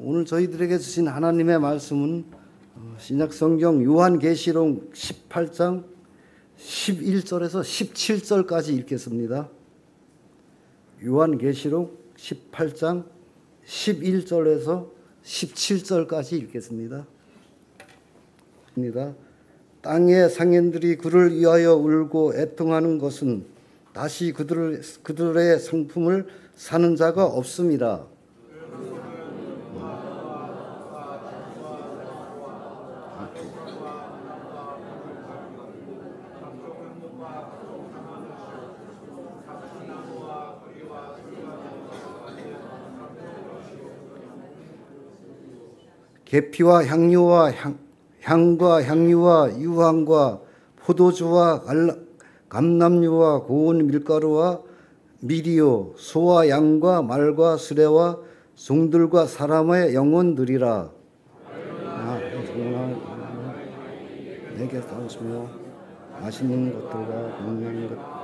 오늘 저희들에게 주신 하나님의 말씀은 신약성경 요한계시록 18장 11절에서 17절까지 읽겠습니다. 요한계시록 18장 11절에서 17절까지 읽겠습니다. 땅의 상인들이 그를 위하여 울고 애통하는 것은 다시 그들의 상품을 사는 자가 없음이라. 계피와 향료와 향과 향유와 유황과 포도주와 감람유와 고운 밀가루와 미리오 소와 양과 말과 수레와 종들과 사람의 영혼들이라. 내게 싸우시며 맛있는 것들과 먹는 것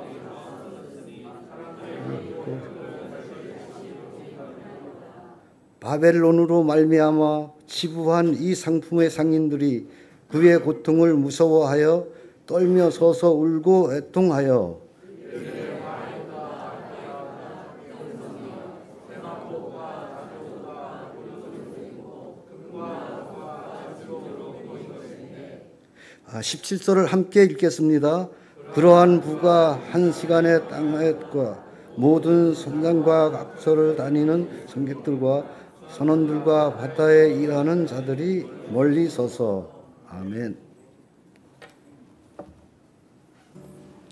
바벨론으로 말미암아 치부한 이 상품의 상인들이 그의 고통을 무서워하여 떨며 서서 울고 애통하여 아, 17절을 함께 읽겠습니다. 그러한 부가 한 시간에 땅과 모든 선장과 각서를 다니는 승객들과 선원들과 바다에 일하는 자들이 멀리 서서 아멘.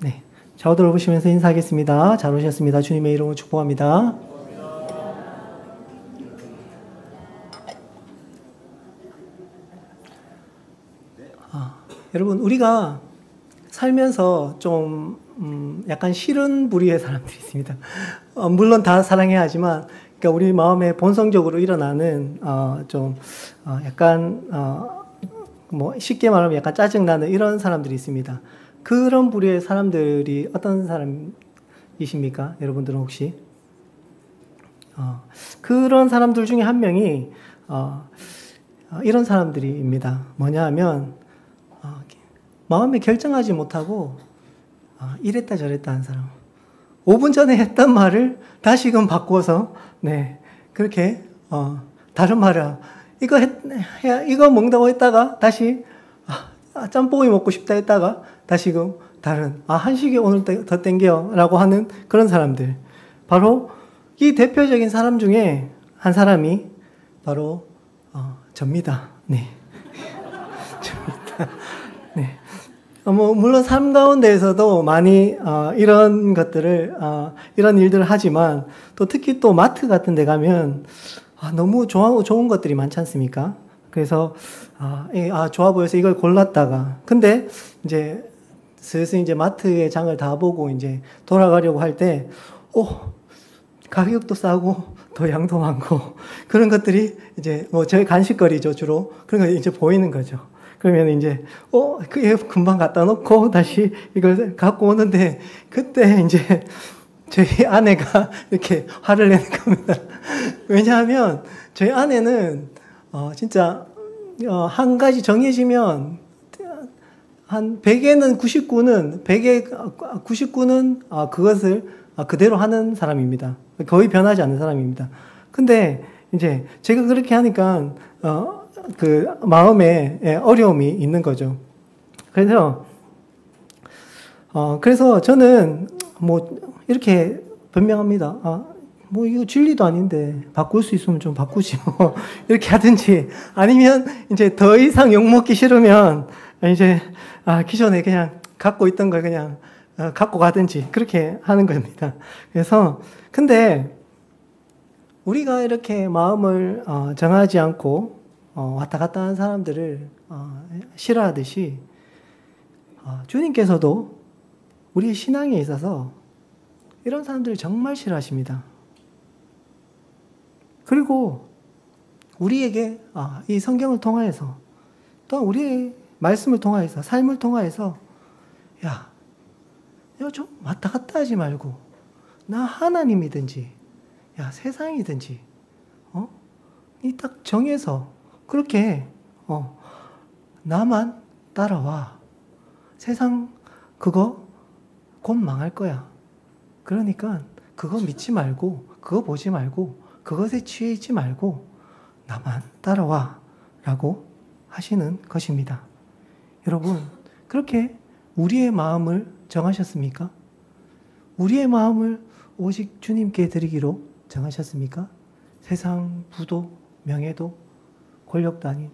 네, 좌우들 보시면서 인사하겠습니다. 잘 오셨습니다. 주님의 이름으로 축복합니다. 여러분, 우리가 살면서 좀 약간 싫은 부류의 사람들이 있습니다. 물론 다 사랑해야 하지만, 그러니까 우리 마음에 본성적으로 일어나는 약간 뭐 쉽게 말하면 약간 짜증나는 이런 사람들이 있습니다. 그런 부류의 사람들이 어떤 사람이십니까? 여러분들은 혹시? 그런 사람들 중에 한 명이 이런 사람들입니다. 뭐냐 하면 마음에 결정하지 못하고 이랬다 저랬다 하는 사람. 5분 전에 했던 말을 다시금 바꿔서 그렇게 다른 말을 이거 먹는다고 했다가 다시 짬뽕이 먹고 싶다 했다가 다시금 다른 한식이 오늘 더 땡겨 라고 하는 그런 사람들. 바로 이 대표적인 사람 중에 한 사람이 바로 접니다. 네. 접니다. 네. 물론 삶 가운데에서도 많이 이런 것들을 이런 일들을 하지만 또 특히 또 마트 같은 데 가면 너무 좋은 것들이 많지 않습니까? 그래서 좋아 보여서 이걸 골랐다가 근데 이제 슬슬 이제 마트의 장을 다 보고 이제 돌아가려고 할 때 가격도 싸고 더 양도 많고 그런 것들이 이제 뭐 저희 간식거리죠 주로 그런 거 이제 보이는 거죠. 그러면 이제 그게 금방 갖다 놓고 다시 이걸 갖고 오는데 그때 이제 저희 아내가 이렇게 화를 내는 겁니다. 왜냐하면 저희 아내는 진짜 한 가지 정해지면 한 100에는 99는 100에 99는 그것을 그대로 하는 사람입니다. 거의 변하지 않는 사람입니다. 근데 이제 제가 그렇게 하니까 그 마음에 어려움이 있는 거죠. 그래서 저는 뭐 이렇게 변명합니다. 뭐 이거 진리도 아닌데 바꿀 수 있으면 좀 바꾸지 뭐 이렇게 하든지 아니면 이제 더 이상 욕먹기 싫으면 이제 기존에 그냥 갖고 있던 걸 그냥 갖고 가든지 그렇게 하는 겁니다. 그래서 근데 우리가 이렇게 마음을 정하지 않고 왔다 갔다 하는 사람들을 싫어하듯이 주님께서도 우리의 신앙에 있어서 이런 사람들을 정말 싫어하십니다. 그리고 우리에게 이 성경을 통하여서 또 우리의 말씀을 통하여서 삶을 통하여서 야 좀 왔다 갔다 하지 말고 나 하나님이든지 세상이든지 딱 정해서 그렇게 나만 따라와. 세상 그거 곧 망할 거야. 그러니까 그거 믿지 말고 그거 보지 말고 그것에 취해 있지 말고 나만 따라와 라고 하시는 것입니다. 여러분, 그렇게 우리의 마음을 정하셨습니까? 우리의 마음을 오직 주님께 드리기로 정하셨습니까? 세상 부도 명예도 권력도 아닌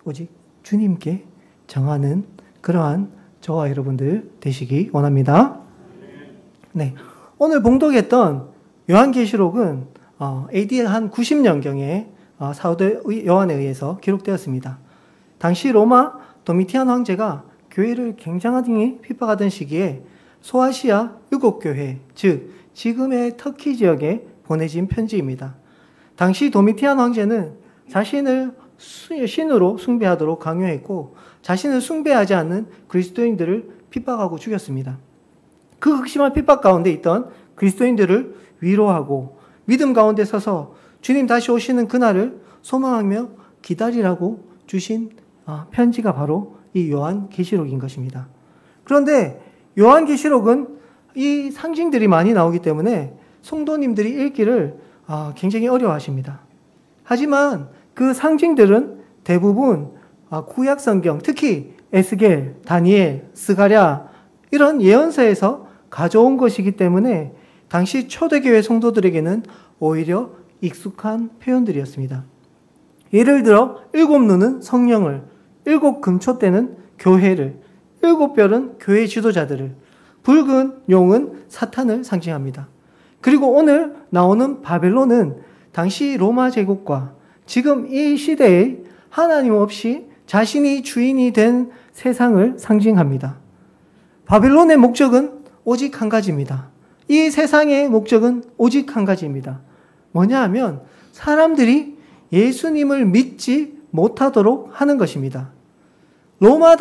오직 주님께 정하는 그러한 저와 여러분들 되시기 원합니다. 네, 오늘 봉독했던 요한계시록은 AD 한 90년경에 사도 요한에 의해서 기록되었습니다. 당시 로마 도미티안 황제가 교회를 굉장하게 핍박하던 시기에 소아시아 7교회, 즉 지금의 터키 지역에 보내진 편지입니다. 당시 도미티안 황제는 자신을 신으로 숭배하도록 강요했고 자신을 숭배하지 않는 그리스도인들을 핍박하고 죽였습니다. 그 극심한 핍박 가운데 있던 그리스도인들을 위로하고 믿음 가운데 서서 주님 다시 오시는 그날을 소망하며 기다리라고 주신 편지가 바로 이 요한계시록인 것입니다. 그런데 요한계시록은 이 상징들이 많이 나오기 때문에 성도님들이 읽기를 굉장히 어려워하십니다. 하지만 그 상징들은 대부분 구약 성경, 특히 에스겔, 다니엘, 스가랴 이런 예언서에서 가져온 것이기 때문에 당시 초대교회 성도들에게는 오히려 익숙한 표현들이었습니다. 예를 들어 7눈은 성령을, 7금초대는 교회를, 7별은 교회 지도자들을, 붉은 용은 사탄을 상징합니다. 그리고 오늘 나오는 바벨론은 당시 로마 제국과 지금 이 시대에 하나님 없이 자신이 주인이 된 세상을 상징합니다. 바벨론의 목적은 오직 한 가지입니다. 이 세상의 목적은 오직 한 가지입니다. 뭐냐 하면 사람들이 예수님을 믿지 못하도록 하는 것입니다. 로마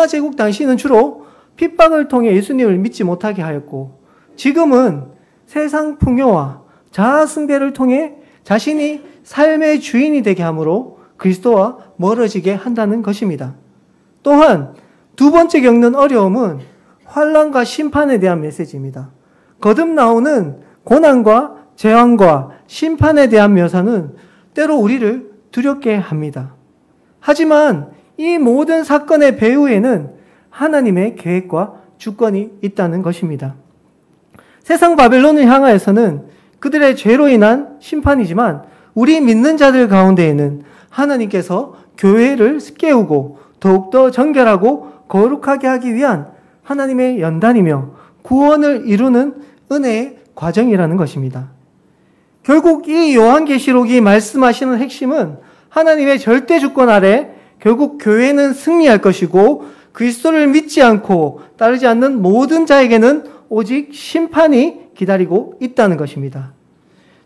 제국 당시는 주로 핍박을 통해 예수님을 믿지 못하게 하였고 지금은 세상 풍요와 자아 숭배를 통해 자신이 삶의 주인이 되게 함으로 그리스도와 멀어지게 한다는 것입니다. 또한 두 번째 겪는 어려움은 환난과 심판에 대한 메시지입니다. 거듭 나오는 고난과 재앙과 심판에 대한 묘사는 때로 우리를 두렵게 합니다. 하지만 이 모든 사건의 배후에는 하나님의 계획과 주권이 있다는 것입니다. 세상 바벨론을 향하여서는 그들의 죄로 인한 심판이지만 우리 믿는 자들 가운데에는 하나님께서 교회를 깨우고 더욱더 정결하고 거룩하게 하기 위한 하나님의 연단이며 구원을 이루는 은혜의 과정이라는 것입니다. 결국 이 요한계시록이 말씀하시는 핵심은 하나님의 절대 주권 아래 결국 교회는 승리할 것이고 그리스도를 믿지 않고 따르지 않는 모든 자에게는 오직 심판이 기다리고 있다는 것입니다.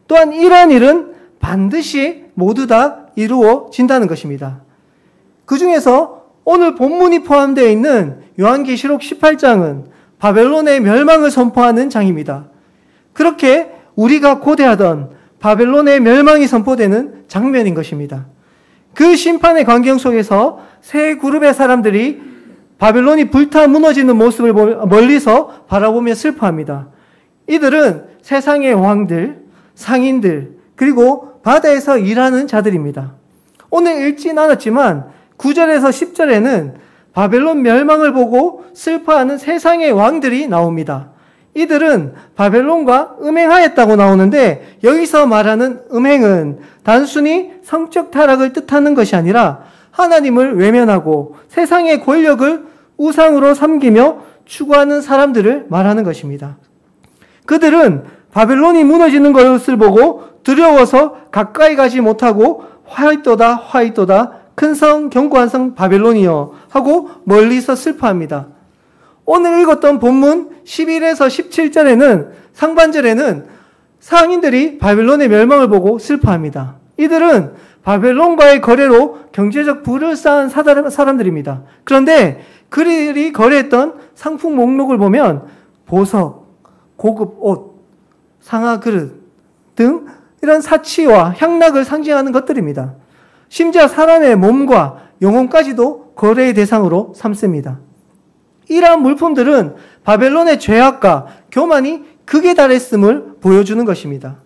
또한 이러한 일은 반드시 모두 다 이루어진다는 것입니다. 그 중에서 오늘 본문이 포함되어 있는 요한계시록 18장은 바벨론의 멸망을 선포하는 장입니다. 그렇게 우리가 고대하던 바벨론의 멸망이 선포되는 장면인 것입니다. 그 심판의 광경 속에서 세 그룹의 사람들이 바벨론이 불타 무너지는 모습을 멀리서 바라보며 슬퍼합니다. 이들은 세상의 왕들, 상인들, 그리고 바다에서 일하는 자들입니다. 오늘 읽진 않았지만 9절에서 10절에는 바벨론 멸망을 보고 슬퍼하는 세상의 왕들이 나옵니다. 이들은 바벨론과 음행하였다고 나오는데 여기서 말하는 음행은 단순히 성적 타락을 뜻하는 것이 아니라 하나님을 외면하고 세상의 권력을 우상으로 섬기며 추구하는 사람들을 말하는 것입니다. 그들은 바벨론이 무너지는 것을 보고 두려워서 가까이 가지 못하고 화이또다 큰 성 견고한 성 바벨론이여 하고 멀리서 슬퍼합니다. 오늘 읽었던 본문 11에서 17절에는 상반절에는 상인들이 바벨론의 멸망을 보고 슬퍼합니다. 이들은 바벨론과의 거래로 경제적 부를 쌓은 사람들입니다. 그런데 그들이 거래했던 상품 목록을 보면 보석, 고급 옷, 상하 그릇 등 이런 사치와 향락을 상징하는 것들입니다. 심지어 사람의 몸과 영혼까지도 거래의 대상으로 삼습니다. 이러한 물품들은 바벨론의 죄악과 교만이 극에 달했음을 보여주는 것입니다.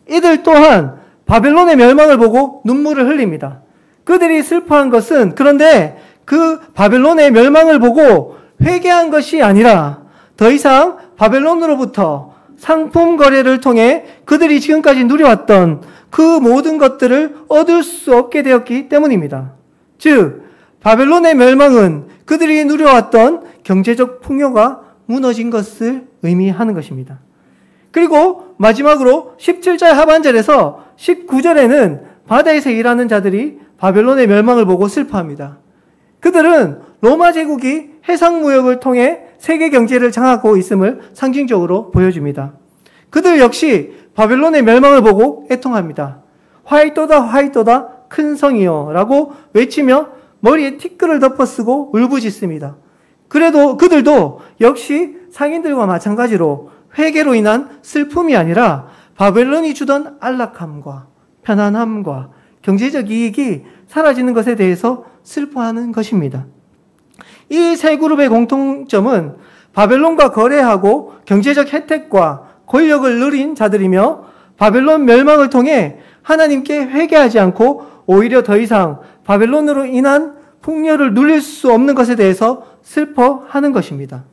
이들 또한 바벨론의 멸망을 보고 눈물을 흘립니다. 그들이 슬퍼한 것은 그런데 그 바벨론의 멸망을 보고 회개한 것이 아니라 더 이상 바벨론으로부터 상품 거래를 통해 그들이 지금까지 누려왔던 그 모든 것들을 얻을 수 없게 되었기 때문입니다. 즉, 바벨론의 멸망은 그들이 누려왔던 경제적 풍요가 무너진 것을 의미하는 것입니다. 그리고 마지막으로 17절 하반절에서 19절에는 바다에서 일하는 자들이 바벨론의 멸망을 보고 슬퍼합니다. 그들은 로마 제국이 해상무역을 통해 세계 경제를 장악하고 있음을 상징적으로 보여줍니다. 그들 역시 바벨론의 멸망을 보고 애통합니다. 화이토다 화이토다 큰 성이여 라고 외치며 머리에 티끌을 덮어쓰고 울부짖습니다. 그래도 그들도 역시 상인들과 마찬가지로 회개로 인한 슬픔이 아니라 바벨론이 주던 안락함과 편안함과 경제적 이익이 사라지는 것에 대해서 슬퍼하는 것입니다. 이 세 그룹의 공통점은 바벨론과 거래하고 경제적 혜택과 권력을 누린 자들이며 바벨론 멸망을 통해 하나님께 회개하지 않고 오히려 더 이상 바벨론으로 인한 풍요를 누릴 수 없는 것에 대해서 슬퍼하는 것입니다.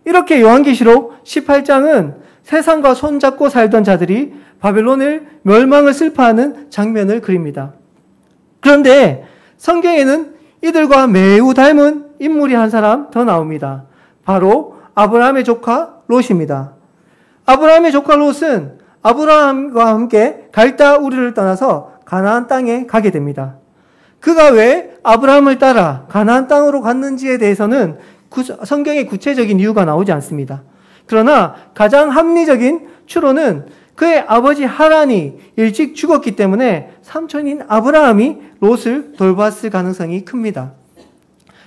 이렇게 요한계시록 18장은 세상과 손잡고 살던 자들이 바벨론을 멸망을 슬퍼하는 장면을 그립니다. 그런데 성경에는 이들과 매우 닮은 인물이 한 사람 더 나옵니다. 바로 아브라함의 조카 롯입니다. 아브라함의 조카 롯은 아브라함과 함께 갈다 우르를 떠나서 가나안 땅에 가게 됩니다. 그가 왜 아브라함을 따라 가나안 땅으로 갔는지에 대해서는 성경의 구체적인 이유가 나오지 않습니다. 그러나 가장 합리적인 추론은 그의 아버지 하란이 일찍 죽었기 때문에 삼촌인 아브라함이 롯을 돌봤을 가능성이 큽니다.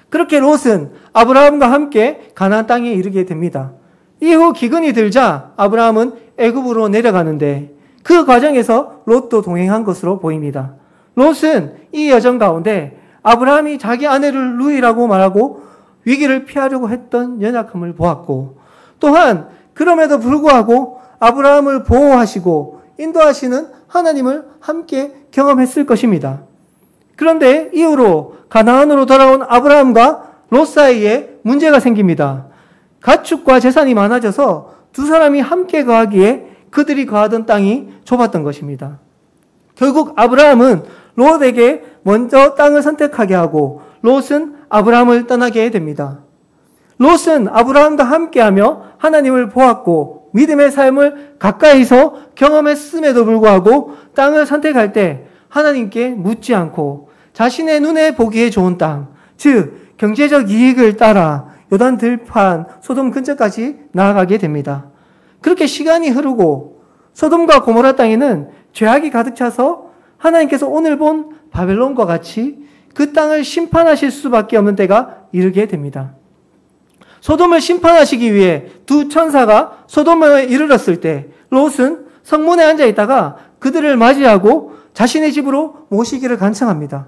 그렇게 롯은 아브라함과 함께 가나안 땅에 이르게 됩니다. 이후 기근이 들자 아브라함은 애굽으로 내려가는데 그 과정에서 롯도 동행한 것으로 보입니다. 롯은 이 여정 가운데 아브라함이 자기 아내를 루이라고 말하고 위기를 피하려고 했던 연약함을 보았고, 또한 그럼에도 불구하고 아브라함을 보호하시고 인도하시는 하나님을 함께 경험했을 것입니다. 그런데 이후로 가나안으로 돌아온 아브라함과 롯 사이에 문제가 생깁니다. 가축과 재산이 많아져서 두 사람이 함께 거하기에 그들이 거하던 땅이 좁았던 것입니다. 결국 아브라함은 롯에게 먼저 땅을 선택하게 하고 롯은 아브라함을 떠나게 됩니다. 롯은 아브라함과 함께하며 하나님을 보았고 믿음의 삶을 가까이서 경험했음에도 불구하고 땅을 선택할 때 하나님께 묻지 않고 자신의 눈에 보기에 좋은 땅, 즉 경제적 이익을 따라 요단 들판 소돔 근처까지 나아가게 됩니다. 그렇게 시간이 흐르고 소돔과 고모라 땅에는 죄악이 가득 차서 하나님께서 오늘 본 바벨론과 같이 그 땅을 심판하실 수밖에 없는 때가 이르게 됩니다. 소돔을 심판하시기 위해 두 천사가 소돔에 이르렀을 때 롯은 성문에 앉아 있다가 그들을 맞이하고 자신의 집으로 모시기를 간청합니다.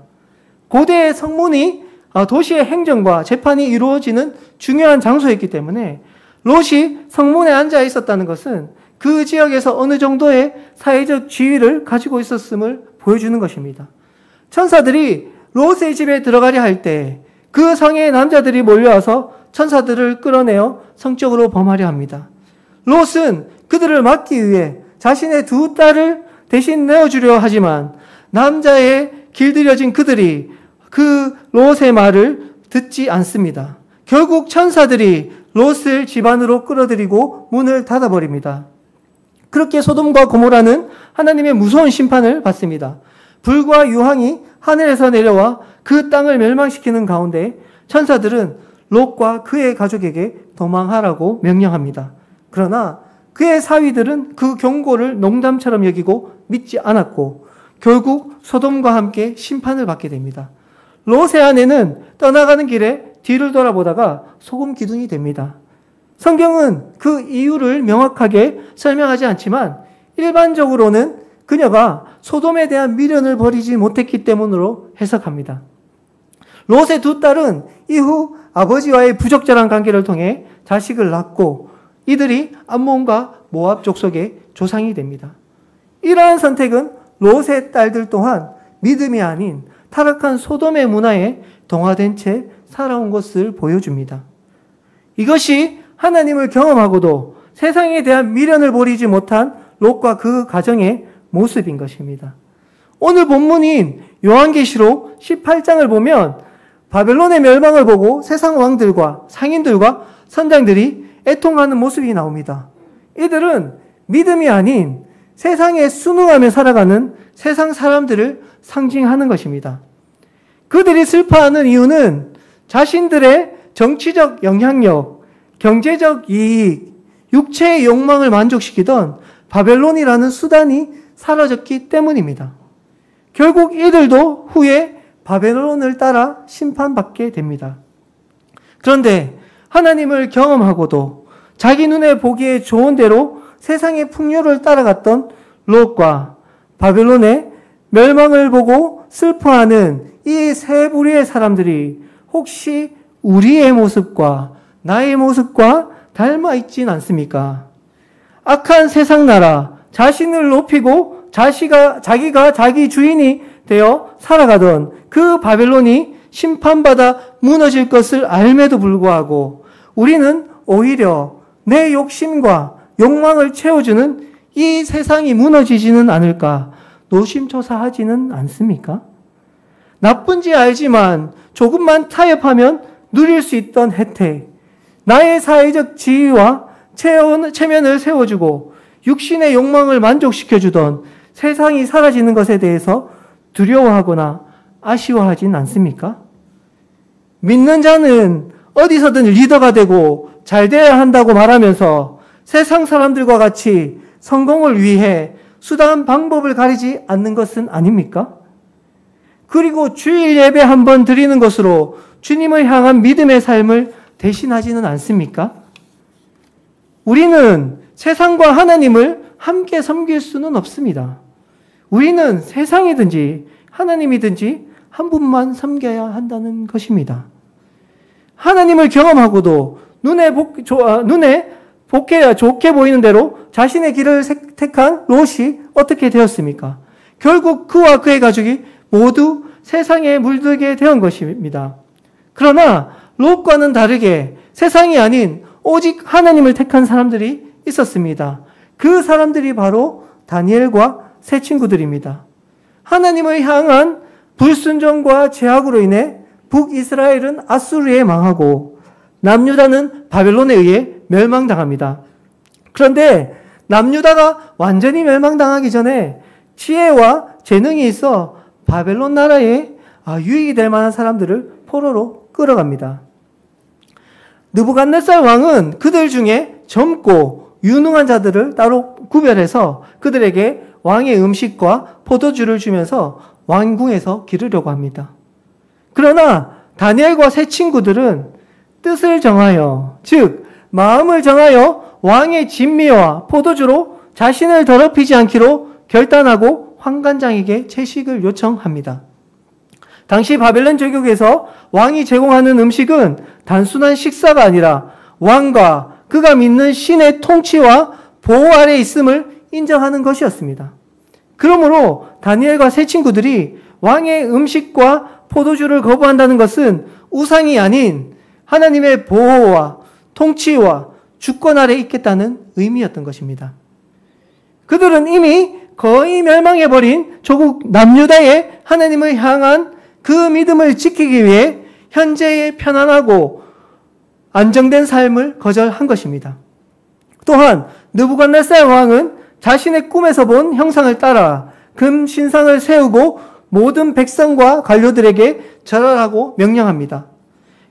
고대의 성문이 도시의 행정과 재판이 이루어지는 중요한 장소였기 때문에 롯이 성문에 앉아 있었다는 것은 그 지역에서 어느 정도의 사회적 지위를 가지고 있었음을 보여주는 것입니다. 천사들이 롯의 집에 들어가려 할 때 그 성의 남자들이 몰려와서 천사들을 끌어내어 성적으로 범하려 합니다. 롯은 그들을 막기 위해 자신의 두 딸을 대신 내어주려 하지만 남자에 길들여진 그들이 그 롯의 말을 듣지 않습니다. 결국 천사들이 롯을 집 안으로 끌어들이고 문을 닫아버립니다. 그렇게 소돔과 고모라는 하나님의 무서운 심판을 받습니다. 불과 유황이 하늘에서 내려와 그 땅을 멸망시키는 가운데 천사들은 롯과 그의 가족에게 도망하라고 명령합니다. 그러나 그의 사위들은 그 경고를 농담처럼 여기고 믿지 않았고 결국 소돔과 함께 심판을 받게 됩니다. 롯의 아내는 떠나가는 길에 뒤를 돌아보다가 소금 기둥이 됩니다. 성경은 그 이유를 명확하게 설명하지 않지만 일반적으로는 그녀가 소돔에 대한 미련을 버리지 못했기 때문으로 해석합니다. 롯의 두 딸은 이후 아버지와의 부적절한 관계를 통해 자식을 낳고 이들이 암몬과 모압 족속의 조상이 됩니다. 이러한 선택은 롯의 딸들 또한 믿음이 아닌 타락한 소돔의 문화에 동화된 채 살아온 것을 보여줍니다. 이것이 하나님을 경험하고도 세상에 대한 미련을 버리지 못한 롯과 그 가정의 모습인 것입니다. 오늘 본문인 요한계시록 18장을 보면 바벨론의 멸망을 보고 세상 왕들과 상인들과 선장들이 애통하는 모습이 나옵니다. 이들은 믿음이 아닌 세상에 순응하며 살아가는 세상 사람들을 상징하는 것입니다. 그들이 슬퍼하는 이유는 자신들의 정치적 영향력, 경제적 이익, 육체의 욕망을 만족시키던 바벨론이라는 수단이 사라졌기 때문입니다. 결국 이들도 후에 바벨론을 따라 심판받게 됩니다. 그런데 하나님을 경험하고도 자기 눈에 보기에 좋은 대로 세상의 풍요를 따라갔던 롯과 바벨론의 멸망을 보고 슬퍼하는 이 세 부류의 사람들이 혹시 우리의 모습과 나의 모습과 닮아 있진 않습니까? 악한 세상 나라, 자신을 높이고 자기가 자기 주인이 되어 살아가던 그 바벨론이 심판받아 무너질 것을 알매도 불구하고 우리는 오히려 내 욕심과 욕망을 채워주는 이 세상이 무너지지는 않을까 노심초사하지는 않습니까? 나쁜지 알지만 조금만 타협하면 누릴 수 있던 혜택, 나의 사회적 지위와 체면을 세워주고 육신의 욕망을 만족시켜주던 세상이 사라지는 것에 대해서 두려워하거나 아쉬워하진 않습니까? 믿는 자는 어디서든 리더가 되고 잘 돼야 한다고 말하면서 세상 사람들과 같이 성공을 위해 수단 방법을 가리지 않는 것은 아닙니까? 그리고 주일 예배 한 번 드리는 것으로 주님을 향한 믿음의 삶을 대신하지는 않습니까? 우리는 세상과 하나님을 함께 섬길 수는 없습니다. 우리는 세상이든지 하나님이든지 한 분만 섬겨야 한다는 것입니다. 하나님을 경험하고도 눈에 좋게 보이는 대로 자신의 길을 택한 롯이 어떻게 되었습니까? 결국 그와 그의 가족이 모두 세상에 물들게 된 것입니다. 그러나 롯과는 다르게 세상이 아닌 오직 하나님을 택한 사람들이 있었습니다. 그 사람들이 바로 다니엘과 세 친구들입니다. 하나님을 향한 불순종과 제약으로 인해 북이스라엘은 아수르에 망하고 남유다는 바벨론에 의해 멸망당합니다. 그런데 남유다가 완전히 멸망당하기 전에 지혜와 재능이 있어 바벨론 나라에 유익이 될 만한 사람들을 포로로 끌어갑니다. 느부갓네살 왕은 그들 중에 젊고 유능한 자들을 따로 구별해서 그들에게 왕의 음식과 포도주를 주면서 왕궁에서 기르려고 합니다. 그러나 다니엘과 세 친구들은 뜻을 정하여, 즉 마음을 정하여 왕의 진미와 포도주로 자신을 더럽히지 않기로 결단하고 환관장에게 채식을 요청합니다. 당시 바벨론 제국에서 왕이 제공하는 음식은 단순한 식사가 아니라 왕과 그가 믿는 신의 통치와 보호 아래 있음을 인정하는 것이었습니다. 그러므로 다니엘과 세 친구들이 왕의 음식과 포도주를 거부한다는 것은 우상이 아닌 하나님의 보호와 통치와 주권 아래 있겠다는 의미였던 것입니다. 그들은 이미 거의 멸망해버린 조국 남유다의 하나님을 향한 그 믿음을 지키기 위해 현재의 편안하고 안정된 삶을 거절한 것입니다. 또한 느부갓네살 왕은 자신의 꿈에서 본 형상을 따라 금 신상을 세우고 모든 백성과 관료들에게 절하라고 명령합니다.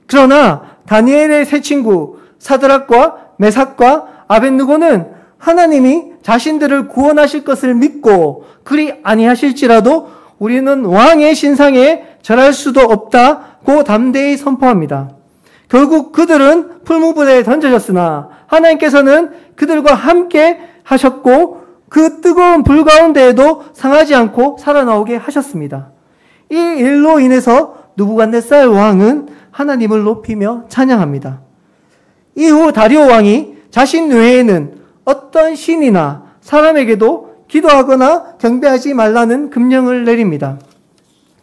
그러나 다니엘의 세 친구 사드락과 메삭과 아벳느고는 하나님이 자신들을 구원하실 것을 믿고 그리 아니하실지라도 우리는 왕의 신상에 절할 수도 없다고 담대히 선포합니다. 결국 그들은 풀무불에 던져졌으나 하나님께서는 그들과 함께 하셨고 그 뜨거운 불 가운데에도 상하지 않고 살아나오게 하셨습니다. 이 일로 인해서 느부갓네살 왕은 하나님을 높이며 찬양합니다. 이후 다리오 왕이 자신 외에는 어떤 신이나 사람에게도 기도하거나 경배하지 말라는 금령을 내립니다.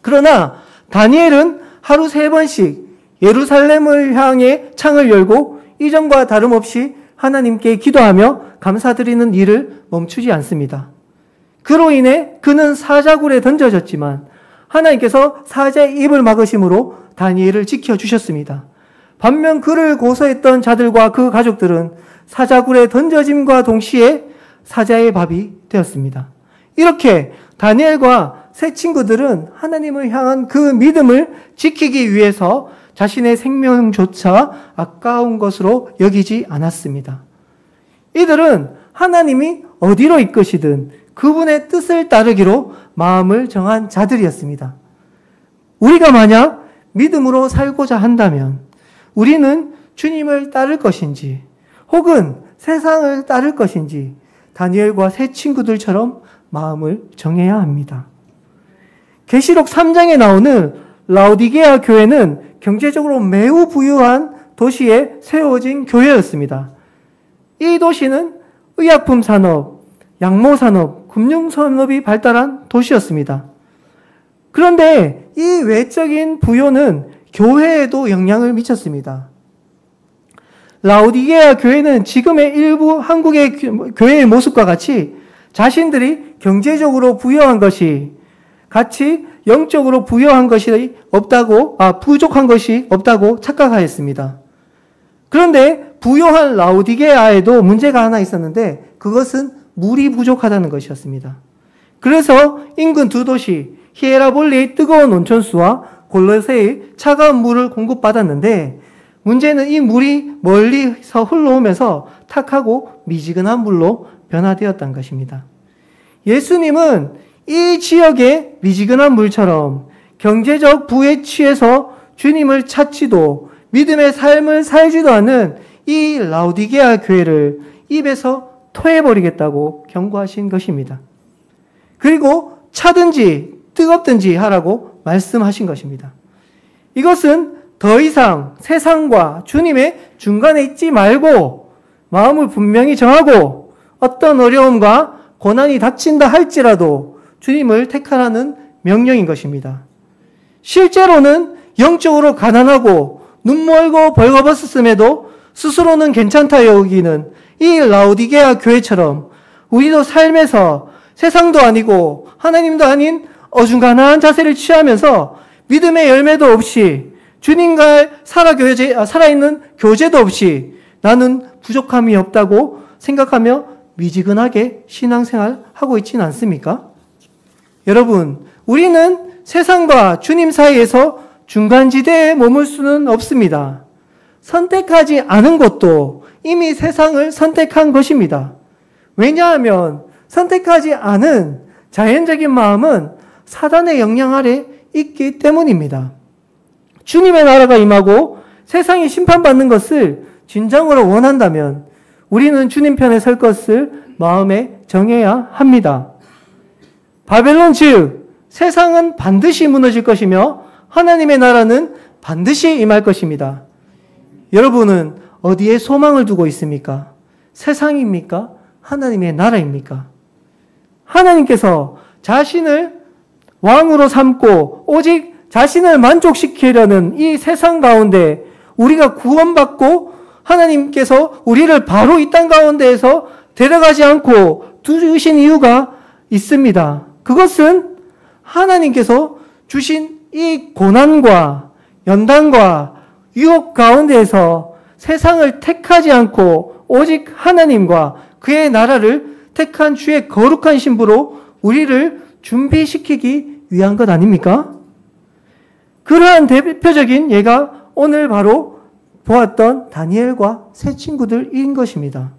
그러나 다니엘은 하루 3번씩 예루살렘을 향해 창을 열고 이전과 다름없이 하나님께 기도하며 감사드리는 일을 멈추지 않습니다. 그로 인해 그는 사자굴에 던져졌지만 하나님께서 사자의 입을 막으심으로 다니엘을 지켜주셨습니다. 반면 그를 고소했던 자들과 그 가족들은 사자굴에 던져짐과 동시에 사자의 밥이 되었습니다. 이렇게 다니엘과 세 친구들은 하나님을 향한 그 믿음을 지키기 위해서 자신의 생명조차 아까운 것으로 여기지 않았습니다. 이들은 하나님이 어디로 이끄시든 그분의 뜻을 따르기로 마음을 정한 자들이었습니다. 우리가 만약 믿음으로 살고자 한다면 우리는 주님을 따를 것인지 혹은 세상을 따를 것인지 다니엘과 세 친구들처럼 마음을 정해야 합니다. 계시록 3장에 나오는 라오디게아 교회는 경제적으로 매우 부유한 도시에 세워진 교회였습니다. 이 도시는 의약품 산업, 양모 산업, 금융 산업이 발달한 도시였습니다. 그런데 이 외적인 부요는 교회에도 영향을 미쳤습니다. 라오디게아 교회는 지금의 일부 한국의 교회의 모습과 같이 자신들이 경제적으로 부유한 것이 같이 영적으로 부유한 것이 없다고, 부족한 것이 없다고 착각하였습니다. 그런데 부유한 라오디게아에도 문제가 하나 있었는데 그것은 물이 부족하다는 것이었습니다. 그래서 인근 두 도시 히에라볼리의 뜨거운 온천수와 골로새의 차가운 물을 공급받았는데 문제는 이 물이 멀리서 흘러오면서 탁하고 미지근한 물로 변화되었다는 것입니다. 예수님은 이 지역의 미지근한 물처럼 경제적 부에 취해서 주님을 찾지도 믿음의 삶을 살지도 않는 이 라오디게아 교회를 입에서 토해버리겠다고 경고하신 것입니다. 그리고 차든지 뜨겁든지 하라고 말씀하신 것입니다. 이것은 더 이상 세상과 주님의 중간에 있지 말고 마음을 분명히 정하고 어떤 어려움과 고난이 닥친다 할지라도 주님을 택하라는 명령인 것입니다. 실제로는 영적으로 가난하고 눈멀고 벌거벗었음에도 스스로는 괜찮다 여기는 이 라오디게아 교회처럼 우리도 삶에서 세상도 아니고 하나님도 아닌 어중간한 자세를 취하면서 믿음의 열매도 없이 주님과 살아있는 교제도 없이 나는 부족함이 없다고 생각하며 미지근하게 신앙생활하고 있지는 않습니까? 여러분, 우리는 세상과 주님 사이에서 중간지대에 머물 수는 없습니다. 선택하지 않은 것도 이미 세상을 선택한 것입니다. 왜냐하면 선택하지 않은 자연적인 마음은 사단의 영향 아래 있기 때문입니다. 주님의 나라가 임하고 세상이 심판받는 것을 진정으로 원한다면 우리는 주님 편에 설 것을 마음에 정해야 합니다. 바벨론 즉 세상은 반드시 무너질 것이며 하나님의 나라는 반드시 임할 것입니다. 여러분은 어디에 소망을 두고 있습니까? 세상입니까? 하나님의 나라입니까? 하나님께서 자신을 왕으로 삼고 오직 자신을 만족시키려는 이 세상 가운데 우리가 구원받고 하나님께서 우리를 바로 이 땅 가운데에서 데려가지 않고 두신 이유가 있습니다. 그것은 하나님께서 주신 이 고난과 연단과 유혹 가운데에서 세상을 택하지 않고 오직 하나님과 그의 나라를 택한 주의 거룩한 신부로 우리를 준비시키기 위한 것 아닙니까? 그러한 대표적인 예가 오늘 바로 보았던 다니엘과 세 친구들인 것입니다.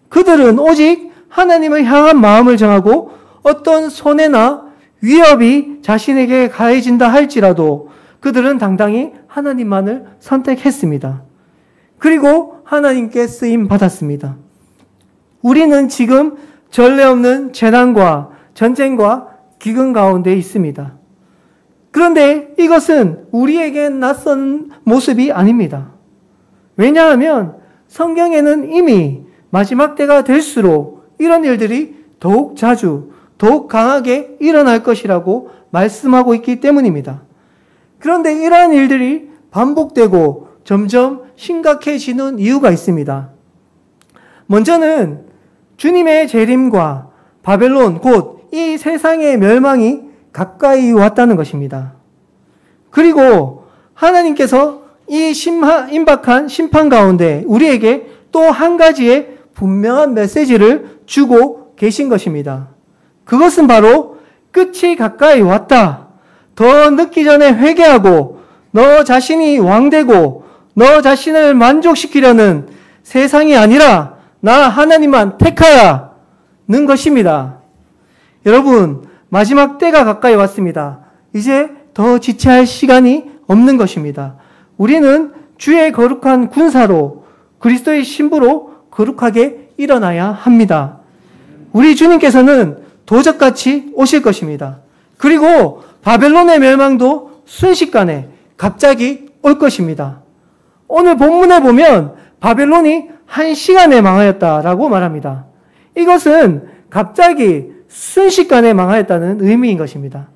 그들은 오직 하나님을 향한 마음을 정하고 어떤 손해나 위협이 자신에게 가해진다 할지라도 그들은 당당히 하나님만을 선택했습니다. 그리고 하나님께 쓰임 받았습니다. 우리는 지금 전례 없는 재난과 전쟁과 기근 가운데 있습니다. 그런데 이것은 우리에겐 낯선 모습이 아닙니다. 왜냐하면 성경에는 이미 마지막 때가 될수록 이런 일들이 더욱 자주, 더욱 강하게 일어날 것이라고 말씀하고 있기 때문입니다. 그런데 이러한 일들이 반복되고 점점 심각해지는 이유가 있습니다. 먼저는 주님의 재림과 바벨론, 곧 이 세상의 멸망이 가까이 왔다는 것입니다. 그리고 하나님께서 이 임박한 심판 가운데 우리에게 또 한 가지의 분명한 메시지를 주고 계신 것입니다. 그것은 바로 끝이 가까이 왔다. 더 늦기 전에 회개하고 너 자신이 왕되고 너 자신을 만족시키려는 세상이 아니라 나 하나님만 택하라는 것입니다. 여러분, 마지막 때가 가까이 왔습니다. 이제 더 지체할 시간이 없는 것입니다. 우리는 주의 거룩한 군사로 그리스도의 신부로 거룩하게 일어나야 합니다. 우리 주님께서는 도적같이 오실 것입니다. 그리고 바벨론의 멸망도 순식간에 갑자기 올 것입니다. 오늘 본문에 보면 바벨론이 1시간에 망하였다라고 말합니다. 이것은 갑자기 순식간에 망하였다는 의미인 것입니다.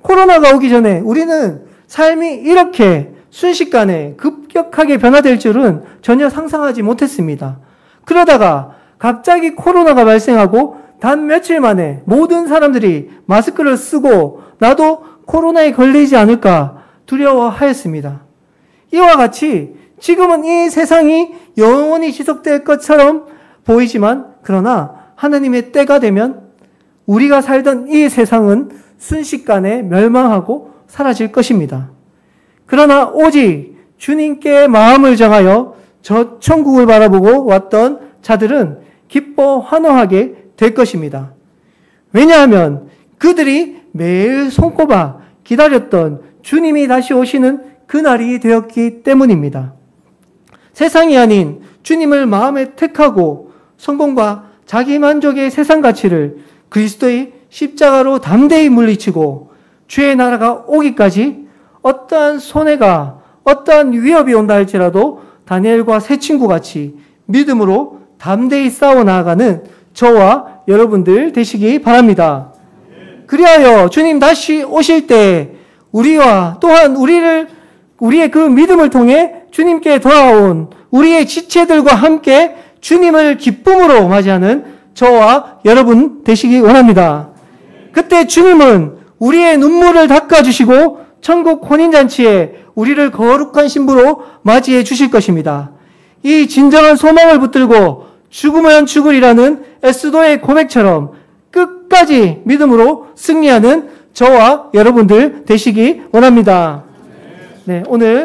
코로나가 오기 전에 우리는 삶이 이렇게 순식간에 급격하게 변화될 줄은 전혀 상상하지 못했습니다. 그러다가 갑자기 코로나가 발생하고 단 며칠 만에 모든 사람들이 마스크를 쓰고 나도 코로나에 걸리지 않을까 두려워하였습니다. 이와 같이 지금은 이 세상이 영원히 지속될 것처럼 보이지만 그러나 하나님의 때가 되면 우리가 살던 이 세상은 순식간에 멸망하고 사라질 것입니다. 그러나 오직 주님께 마음을 정하여 저 천국을 바라보고 왔던 자들은 기뻐 환호하게 될 것입니다. 왜냐하면 그들이 매일 손꼽아 기다렸던 주님이 다시 오시는 그날이 되었기 때문입니다. 세상이 아닌 주님을 마음에 택하고 성공과 자기만족의 세상 가치를 그리스도의 십자가로 담대히 물리치고 주의 나라가 오기까지 어떠한 손해가 어떠한 위협이 온다 할지라도 다니엘과 세 친구같이 믿음으로 담대히 싸워 나아가는 저와 여러분들 되시기 바랍니다. 그리하여 주님 다시 오실 때 우리와 또한 우리의 그 믿음을 통해 주님께 돌아온 우리의 지체들과 함께 주님을 기쁨으로 맞이하는 저와 여러분 되시기 원합니다. 그때 주님은 우리의 눈물을 닦아주시고 천국 혼인잔치에 우리를 거룩한 신부로 맞이해 주실 것입니다. 이 진정한 소망을 붙들고 죽으면 죽으리라는 에스더의 고백처럼 끝까지 믿음으로 승리하는 저와 여러분들 되시기 원합니다. 네, 오늘